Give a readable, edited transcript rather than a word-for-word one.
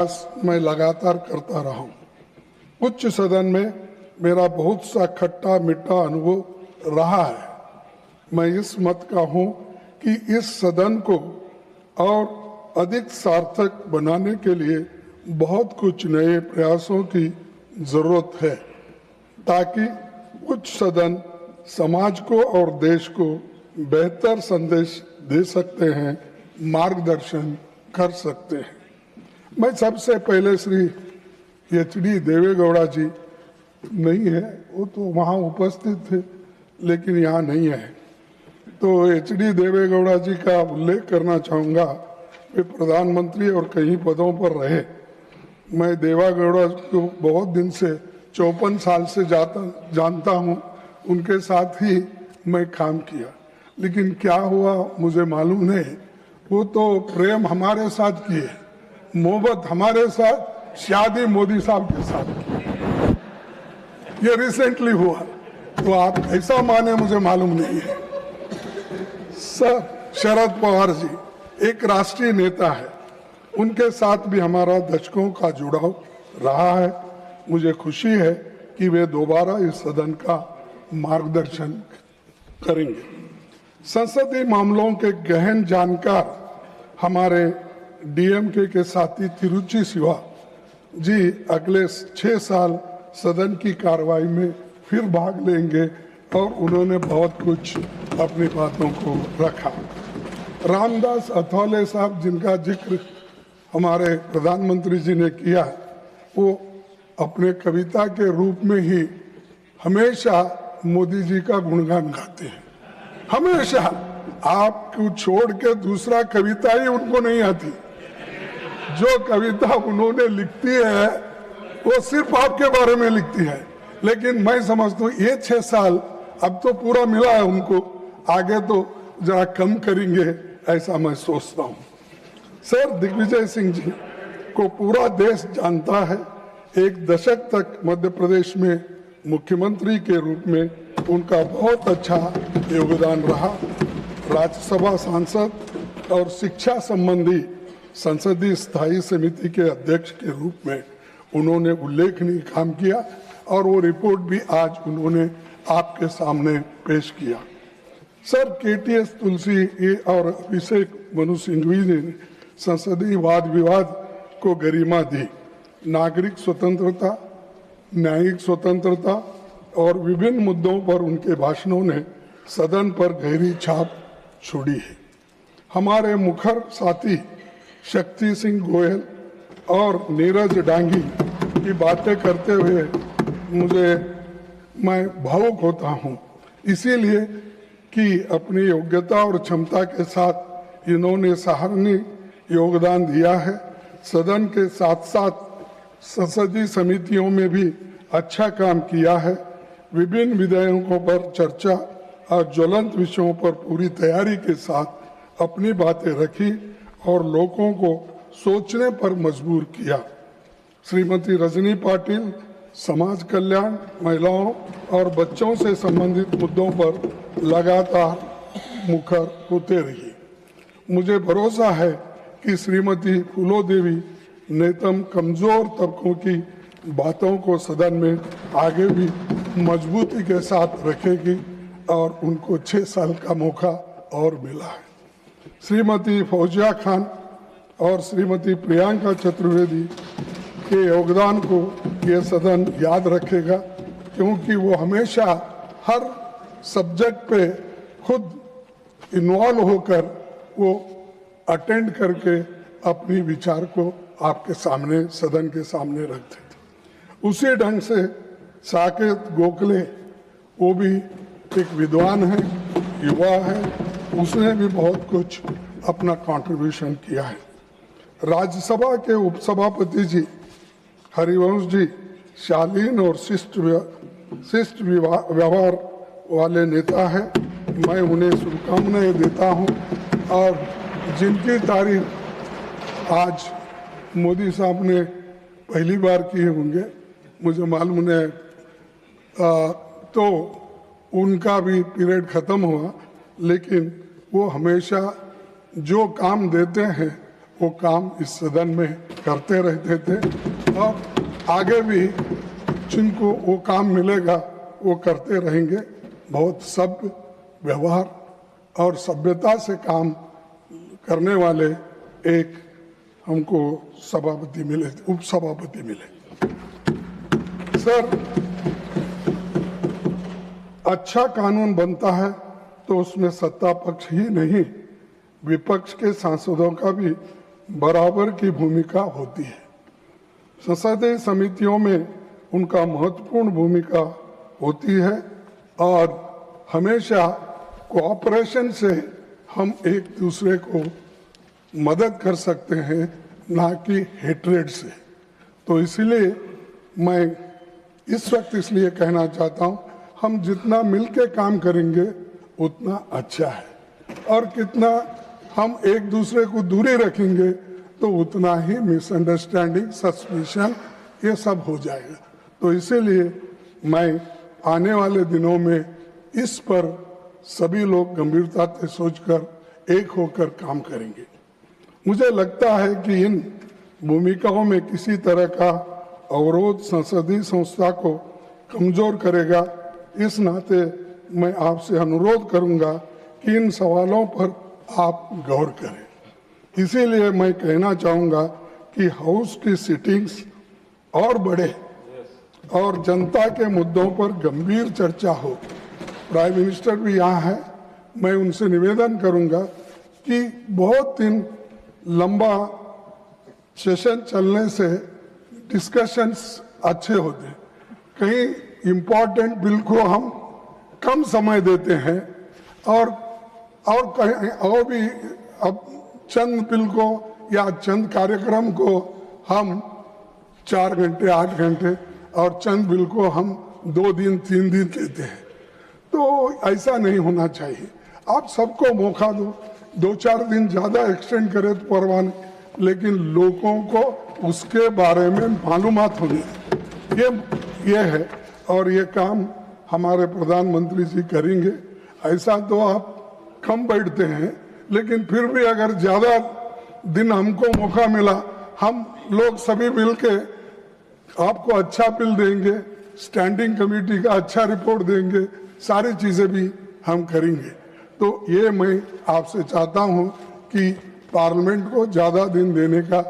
मैं लगातार करता रहा हूँ। उच्च सदन में मेरा बहुत सा खट्टा मीठा अनुभव रहा है। मैं इस मत का हूँ कि इस सदन को और अधिक सार्थक बनाने के लिए बहुत कुछ नए प्रयासों की जरूरत है, ताकि उच्च सदन समाज को और देश को बेहतर संदेश दे सकते हैं, मार्गदर्शन कर सकते हैं। मैं सबसे पहले श्री एच.डी. देवेगौड़ा जी नहीं है, वो तो वहाँ उपस्थित थे लेकिन यहाँ नहीं है, तो एच.डी. देवेगौड़ा जी का उल्लेख करना चाहूँगा। वे प्रधानमंत्री और कई पदों पर रहे। मैं देवेगौड़ा को बहुत दिन से 54 साल से जानता हूँ, उनके साथ ही मैं काम किया, लेकिन क्या हुआ मुझे मालूम नहीं। वो तो प्रेम हमारे साथ किए, मोहब्बत हमारे साथ, शादी मोदी साहब के साथ की। ये रिसेंटली हुआ, तो आप ऐसा माने मुझे मालूम नहीं है। सर शरद पवार जी एक राष्ट्रीय नेता है, उनके साथ भी हमारा दशकों का जुड़ाव रहा है। मुझे खुशी है कि वे दोबारा इस सदन का मार्गदर्शन करेंगे। संसदीय मामलों के गहन जानकार हमारे डीएमके के साथी तिरुचि शिवा जी अगले 6 साल सदन की कार्रवाई में फिर भाग लेंगे और उन्होंने बहुत कुछ अपनी बातों को रखा। रामदास अथवाले साहब, जिनका जिक्र हमारे प्रधानमंत्री जी ने किया, वो अपने कविता के रूप में ही हमेशा मोदी जी का गुणगान गाते हैं। हमेशा आपको छोड़ के दूसरा कविता ही उनको नहीं आती। जो कविता उन्होंने लिखती है वो सिर्फ आपके बारे में लिखती है। लेकिन मैं समझता हूँ ये 6 साल अब तो पूरा मिला है उनको, आगे तो जरा कम करेंगे ऐसा मैं सोचता हूँ। सर दिग्विजय सिंह जी को पूरा देश जानता है। एक दशक तक मध्य प्रदेश में मुख्यमंत्री के रूप में उनका बहुत अच्छा योगदान रहा। राज्यसभा सांसद और शिक्षा संबंधी संसदीय स्थायी समिति के अध्यक्ष के रूप में उन्होंने उल्लेखनीय काम किया और वो रिपोर्ट भी आज उन्होंने आपके सामने पेश किया। सर केटीएस तुलसी और अभिषेक मनु सिंघवी ने संसदीय वाद विवाद को गरिमा दी। नागरिक स्वतंत्रता, न्यायिक स्वतंत्रता और विभिन्न मुद्दों पर उनके भाषणों ने सदन पर गहरी छाप छोड़ी है। हमारे मुखर साथी शक्ति सिंह गोयल और नीरज डांगी की बातें करते हुए मैं भावुक होता हूँ, इसीलिए कि अपनी योग्यता और क्षमता के साथ इन्होंने सराहनीय योगदान दिया है। सदन के साथ साथ संसदीय समितियों में भी अच्छा काम किया है। विभिन्न विधेयकों पर चर्चा और ज्वलंत विषयों पर पूरी तैयारी के साथ अपनी बातें रखी और लोगों को सोचने पर मजबूर किया। श्रीमती रजनी पाटिल समाज कल्याण, महिलाओं और बच्चों से संबंधित मुद्दों पर लगातार मुखर होते रही। मुझे भरोसा है कि श्रीमती फूलो देवी नेतम कमजोर तबकों की बातों को सदन में आगे भी मजबूती के साथ रखेगी और उनको 6 साल का मौका और मिला है। श्रीमती फौजिया खान और श्रीमती प्रियंका चतुर्वेदी के योगदान को ये सदन याद रखेगा, क्योंकि वो हमेशा हर सब्जेक्ट पे खुद इन्वॉल्व होकर वो अटेंड करके अपनी विचार को आपके सामने, सदन के सामने रखते थे। उसी ढंग से साकेत गोखले, वो भी एक विद्वान है, युवा है, उसने भी बहुत कुछ अपना कंट्रीब्यूशन किया है। राज्यसभा के उपसभापति जी हरिवंश जी शालीन और शिष्ट व्यवहार वाले नेता हैं। मैं उन्हें शुभकामनाएं देता हूं और जिनकी तारीफ आज मोदी साहब ने पहली बार किए होंगे, मुझे मालूम है, तो उनका भी पीरियड ख़त्म हुआ, लेकिन वो हमेशा जो काम देते हैं वो काम इस सदन में करते रहते थे और आगे भी जिनको वो काम मिलेगा वो करते रहेंगे। बहुत सभ्य व्यवहार और सभ्यता से काम करने वाले एक हमको सभापति मिले, उपसभापति मिले। सर, अच्छा कानून बनता है तो उसमें सत्ता पक्ष ही नहीं, विपक्ष के सांसदों का भी बराबर की भूमिका होती है। संसदीय समितियों में उनका महत्वपूर्ण भूमिका होती है और हमेशा कोऑपरेशन से हम एक दूसरे को मदद कर सकते हैं, ना कि हेट्रेड से। तो इसलिए मैं इस वक्त इसलिए कहना चाहता हूं, हम जितना मिलके काम करेंगे उतना अच्छा है और कितना हम एक दूसरे को दूरी रखेंगे तो उतना ही मिसअंडरस्टैंडिंग, सस्पिशन ये सब हो जाएगा। तो इसीलिए मैं आने वाले दिनों में इस पर सभी लोग गंभीरता से सोचकर एक होकर काम करेंगे। मुझे लगता है कि इन भूमिकाओं में किसी तरह का अवरोध संसदीय संस्था को कमजोर करेगा। इस नाते मैं आपसे अनुरोध करूंगा कि इन सवालों पर आप गौर करें। इसीलिए मैं कहना चाहूंगा कि हाउस की सिटिंग्स और बढ़े और जनता के मुद्दों पर गंभीर चर्चा हो। प्राइम मिनिस्टर भी यहाँ है, मैं उनसे निवेदन करूंगा कि बहुत दिन लंबा सेशन चलने से डिस्कशंस अच्छे होते, कहीं इम्पोर्टेंट बिल को हम कम समय देते हैं और कहीं और भी अब चंद बिल को या चंद कार्यक्रम को हम 4 घंटे 8 घंटे और चंद बिल को हम 2 दिन 3 दिन देते हैं। तो ऐसा नहीं होना चाहिए। आप सबको मौका दो, 2-4 दिन ज्यादा एक्सटेंड करें तो परवाह नहीं, लेकिन लोगों को उसके बारे में मालूमात होनी ये है और ये काम हमारे प्रधानमंत्री जी करेंगे। ऐसा तो आप कम बैठते हैं, लेकिन फिर भी अगर ज्यादा दिन हमको मौका मिला, हम लोग सभी मिलके आपको अच्छा बिल देंगे, स्टैंडिंग कमेटी का अच्छा रिपोर्ट देंगे, सारी चीजें भी हम करेंगे। तो ये मैं आपसे चाहता हूं कि पार्लियामेंट को ज्यादा दिन देने का